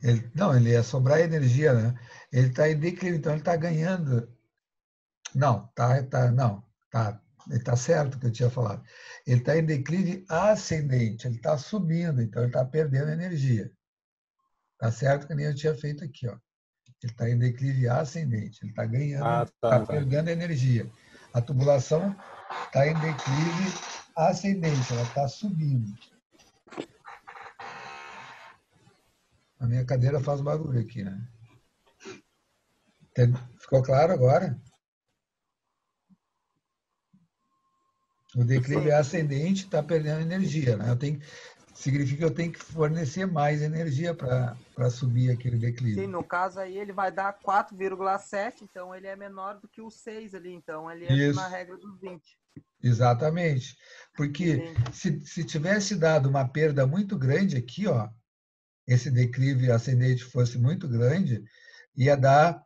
Ele ia sobrar energia, né? Ele está em declive, então ele está ganhando. Não, ele está certo o que eu tinha falado. Ele está em declive ascendente, ele está subindo, então ele está perdendo energia. Está certo que nem eu tinha feito aqui, ó. Ele está em declive ascendente, ele está ganhando, está perdendo energia. A tubulação está em declive ascendente, ela está subindo. A minha cadeira faz barulho aqui, né? Ficou claro agora? O declive ascendente está perdendo energia, né? Significa que eu tenho que fornecer mais energia para subir aquele declive. Sim, no caso aí ele vai dar 4,7, então ele é menor do que o 6 ali, então ele é Isso. na regra dos 20. Exatamente. Porque se tivesse dado uma perda muito grande aqui, ó, esse declive ascendente fosse muito grande, ia dar,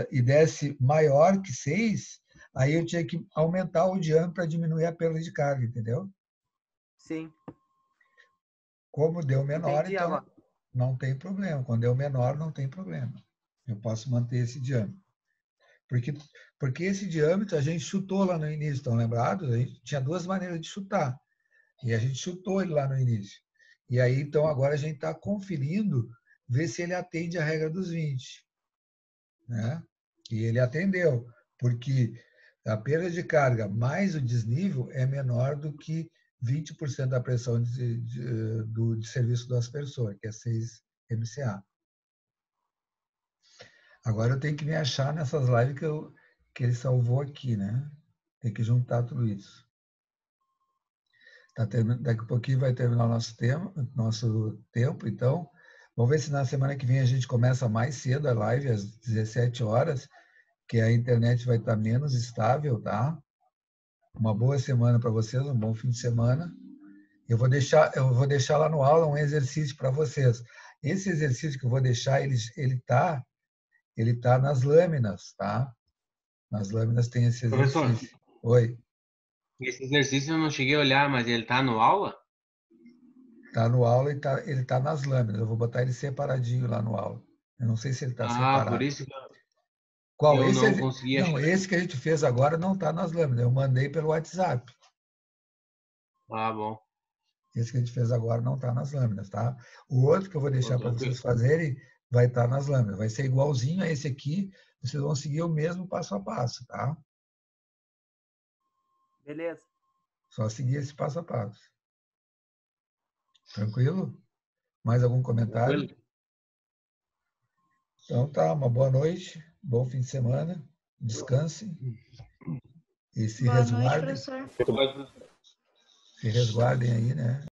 e desse maior que 6, aí eu tinha que aumentar o diâmetro para diminuir a perda de carga, entendeu? Sim. Como deu menor, Entendi então agora. não tem problema. Quando deu menor, não tem problema. Eu posso manter esse diâmetro. Porque esse diâmetro a gente chutou lá no início, estão lembrados? A gente tinha 2 maneiras de chutar. E a gente chutou ele lá no início. E aí, então, agora a gente está conferindo, ver se ele atende a regra dos 20. Né? E ele atendeu, porque a perda de carga mais o desnível é menor do que 20% da pressão de serviço do aspersor, que é 6 MCA. Agora eu tenho que me achar nessas lives que ele salvou aqui, né? Tem que juntar tudo isso. Daqui a pouquinho vai terminar o nosso tempo, então. Vamos ver se na semana que vem a gente começa mais cedo a live, às 17 horas, que a internet vai estar menos estável, tá? Uma boa semana para vocês, um bom fim de semana. Eu vou deixar lá no aula um exercício para vocês. Esse exercício que eu vou deixar, ele tá nas lâminas, tá? Nas lâminas tem esse exercício. Professor. Oi. Esse exercício eu não cheguei a olhar, mas ele tá no aula? Tá no aula e ele tá nas lâminas. Eu vou botar ele separadinho lá no aula. Eu não sei se ele está separado. Por isso que Qual? eu Esse não consegui achar. Não, esse que a gente fez agora não está nas lâminas. Eu mandei pelo WhatsApp. Bom. Esse que a gente fez agora não está nas lâminas, tá? O outro que eu vou deixar para vocês fazerem vai estar nas lâminas. Vai ser igualzinho a esse aqui. Vocês vão seguir o mesmo passo a passo, tá? Beleza. Só seguir esse passo a passo. Tranquilo? Mais algum comentário? Tranquilo. Então tá, uma boa noite, bom fim de semana, descanse e se Boa noite, resguardem. professor. Se resguardem aí, né?